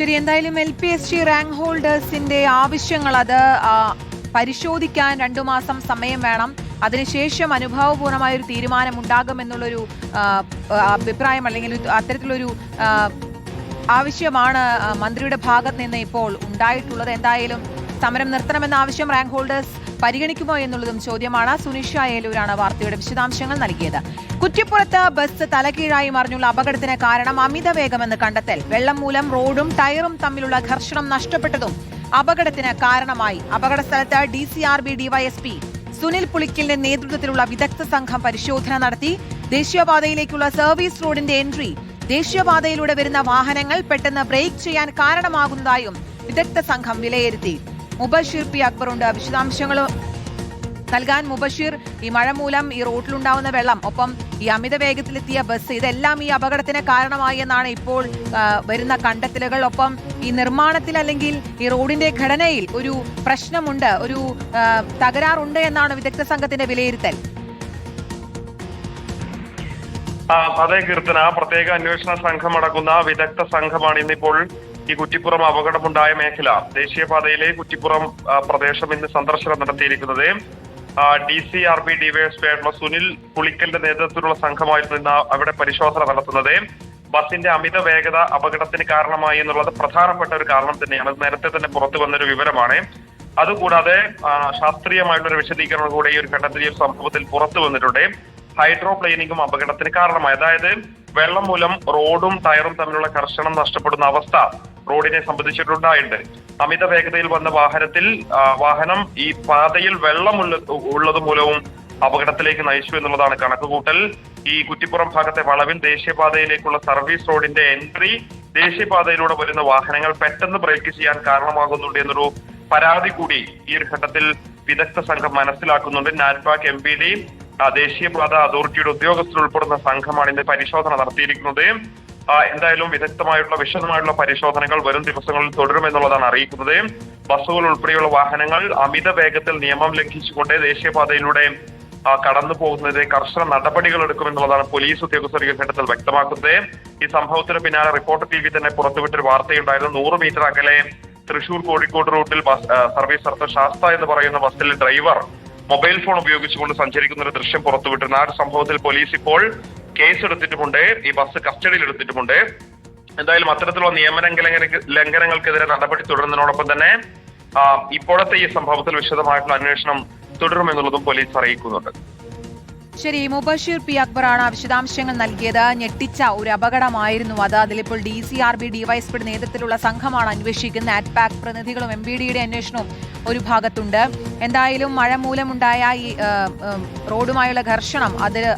ശരി, എന്തായാലും LPSG rank ഹോൾഡേഴ്സിന്റെ ആവശ്യങ്ങൾ അത് പരിശോധിക്കാൻ 2 മാസം സമയം വേണം. അതിനുശേഷം അനുഭാവപൂർണമായ ഒരു തീരുമാനം ഉണ്ടാകുമെന്നുള്ളൊരു അഭിപ്രായം അല്ലെങ്കിൽ അത്തരത്തിലൊരു ആവശ്യമാണ് മന്ത്രിയുടെ ഭാഗത്ത് നിന്ന് ഇപ്പോൾ ഉണ്ടായിട്ടുള്ളത്. എന്തായാലും സമരം നിർത്തണമെന്ന ആവശ്യം റാങ്ക് ഹോൾഡേഴ്സ് പരിഗണിക്കുമോ എന്നുള്ളതും ചോദ്യമാണ്. സുനിഷ ഏലൂരാണ് വാർത്തയുടെ വിശദാംശങ്ങൾ നൽകിയത്. കുറ്റിപ്പുറത്ത് ബസ് തലകീഴായി മറിഞ്ഞുള്ള അപകടത്തിന് കാരണം അമിത വേഗമെന്ന് കണ്ടെത്തൽ. വെള്ളം മൂലം റോഡും ടയറും തമ്മിലുള്ള ഘർഷണം നഷ്ടപ്പെട്ടതും അപകടത്തിന് കാരണമായി. അപകട സ്ഥലത്ത് DCRB DYSP സുനിൽ പുളിക്കലിന്റെ നേതൃത്വത്തിലുള്ള വിദഗ്ധ സംഘം പരിശോധന നടത്തി. ദേശീയപാതയിലേക്കുള്ള സർവീസ് റോഡിന്റെ എൻട്രി ദേശീയപാതയിലൂടെ വരുന്ന വാഹനങ്ങൾ പെട്ടെന്ന് ബ്രേക്ക് ചെയ്യാൻ കാരണമാകുന്നതായും വിദഗ്ധ സംഘം വിലയിരുത്തി. മുബഷീർ P. അക്ബറുണ്ട് വിശദാംശങ്ങൾ നൽകാൻ. മുബഷീർ, ഈ മഴ മൂലം ഈ റോഡിലുണ്ടാവുന്ന വെള്ളം, ഒപ്പം ഈ അമിത വേഗത്തിലെത്തിയ ബസ്, ഇതെല്ലാം ഈ അപകടത്തിന് കാരണമായി എന്നാണ് ഇപ്പോൾ വരുന്ന കണ്ടെത്തലുകൾ. ഒപ്പം ഈ നിർമ്മാണത്തിൽ അല്ലെങ്കിൽ ഈ റോഡിന്റെ ഘടനയിൽ ഒരു പ്രശ്നമുണ്ട്, ഒരു തകരാറുണ്ട് എന്നാണ് വിദഗ്ധ സംഘത്തിന്റെ വിലയിരുത്തൽ. അതേ കീർത്തന, പ്രത്യേക അന്വേഷണ സംഘം അടങ്ങുന്ന വിദഗ്ധ സംഘമാണ് ഇന്നിപ്പോൾ ഈ കുറ്റിപ്പുറം അപകടമുണ്ടായ മേഖല, ദേശീയപാതയിലെ കുറ്റിപ്പുറം പ്രദേശം ഇന്ന് സന്ദർശനം നടത്തിയിരിക്കുന്നത്. DCRB DYSP ആയിട്ടുള്ള സുനിൽ പുളിക്കലിന്റെ നേതൃത്വത്തിലുള്ള സംഘമായിരുന്നു ഇന്ന് അവിടെ പരിശോധന നടത്തുന്നത്. ബസിന്റെ അമിത വേഗത അപകടത്തിന് കാരണമായി എന്നുള്ളത് പ്രധാനപ്പെട്ട ഒരു കാരണം തന്നെയാണ്. നേരത്തെ തന്നെ പുറത്തു വന്നൊരു വിവരമാണ്. അതുകൂടാതെ ശാസ്ത്രീയമായിട്ടൊരു വിശദീകരണം കൂടെ ഈ ഒരു ഘട്ടത്തിൽ ഈ സംഭവത്തിൽ പുറത്തു വന്നിട്ടുണ്ട്. ഹൈഡ്രോപ്ലെയിനിങ്ങും അപകടത്തിന് കാരണമായി. അതായത് വെള്ളം മൂലം റോഡും ടയറും തമ്മിലുള്ള ഘർഷണം നഷ്ടപ്പെടുന്ന അവസ്ഥ റോഡിനെ സംബന്ധിച്ചിട്ടുണ്ടായിട്ടുണ്ട്. അമിത വേഗതയിൽ വന്ന വാഹനം ഈ പാതയിൽ വെള്ളം ഉള്ളത് മൂലവും അപകടത്തിലേക്ക് നയിച്ചു എന്നുള്ളതാണ് കണക്കുകൂട്ടൽ. ഈ കുറ്റിപ്പുറം ഭാഗത്തെ വളവിൽ ദേശീയപാതയിലേക്കുള്ള സർവീസ് റോഡിന്റെ എൻട്രി ദേശീയപാതയിലൂടെ വരുന്ന വാഹനങ്ങൾ പെട്ടെന്ന് ബ്രേക്ക് ചെയ്യാൻ കാരണമാകുന്നുണ്ട് എന്നൊരു പരാതി കൂടി ഈ ഒരു ഘട്ടത്തിൽ വിദഗ്ധ സംഘം മനസ്സിലാക്കുന്നുണ്ട്. നാറ്റ്പാക് MPD ദേശീയപാത അതോറിറ്റിയുടെ ഉദ്യോഗസ്ഥർ ഉൾപ്പെടുന്ന സംഘമാണ് ഇന്ന് പരിശോധന നടത്തിയിരിക്കുന്നത്. എന്തായാലും വിദഗ്ധമായിട്ടുള്ള വിശദമായിട്ടുള്ള പരിശോധനകൾ വരും ദിവസങ്ങളിൽ തുടരുമെന്നുള്ളതാണ് അറിയിക്കുന്നത്. ബസ്സുകൾ ഉൾപ്പെടെയുള്ള വാഹനങ്ങൾ അമിത വേഗത്തിൽ നിയമം ലംഘിച്ചുകൊണ്ട് ദേശീയപാതയിലൂടെ കടന്നു പോകുന്നതിന് കർശന നടപടികൾ എടുക്കുമെന്നുള്ളതാണ് പോലീസ് ഉദ്യോഗസ്ഥർ ഈ ഘട്ടത്തിൽ വ്യക്തമാക്കുന്നത്. ഈ സംഭവത്തിന് പിന്നാലെ റിപ്പോർട്ടർ TV തന്നെ പുറത്തുവിട്ടൊരു വാർത്തയുണ്ടായിരുന്നു. 100 മീറ്റർ അകലെ തൃശൂർ കോഴിക്കോട് റൂട്ടിൽ സർവീസ് നടത്തുന്ന ശാസ്ത എന്ന് പറയുന്ന ബസ്സിലെ ഡ്രൈവർ മൊബൈൽ ഫോൺ ഉപയോഗിച്ചുകൊണ്ട് സഞ്ചരിക്കുന്ന ഒരു ദൃശ്യം പുറത്തുവിട്ടിരുന്നു. ആ ഒരു സംഭവത്തിൽ പോലീസ് ഇപ്പോൾ കേസ് എടുത്തിട്ടുമുണ്ട്, ഈ ബസ് കസ്റ്റഡിയിൽ എടുത്തിട്ടുമുണ്ട്. എന്തായാലും അത്തരത്തിലുള്ള നിയമ ലംഘനങ്ങൾക്കെതിരെ നടപടി തുടരുന്നതിനോടൊപ്പം തന്നെ ഇപ്പോഴത്തെ ഈ സംഭവത്തിൽ വിശദമായിട്ടുള്ള അന്വേഷണം തുടരുമെന്നുള്ളതും പോലീസ് അറിയിക്കുന്നുണ്ട്. ശരി, മുബഷീർ P. അക്ബറാണ് വിശദാംശങ്ങൾ നൽകിയത്. ഞെട്ടിച്ച ഒരു അപകടമായിരുന്നു അത്. അതിലിപ്പോൾ DCRB DYSP നേതൃത്വത്തിലുള്ള സംഘമാണ് അന്വേഷിക്കുന്നത്. നാറ്റ്പാക് പ്രതിനിധികളും MPDയുടെ അന്വേഷണവും ഒരു ഭാഗത്തുണ്ട്. എന്തായാലും മഴ മൂലമുണ്ടായ ഈ റോഡുമായുള്ള ഘർഷണം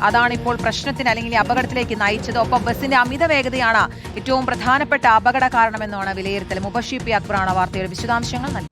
അതാണ് ഇപ്പോൾ പ്രശ്നത്തിന് അല്ലെങ്കിൽ അപകടത്തിലേക്ക് നയിച്ചത്. ഒപ്പം ബസിന്റെ അമിത വേഗതയാണ് ഏറ്റവും പ്രധാനപ്പെട്ട അപകട കാരണമെന്നാണ് വിലയിരുത്തൽ. മുബഷീർ P. അക്ബറാണ് വാർത്തയുടെ വിശദാംശങ്ങൾ നൽകിയത്.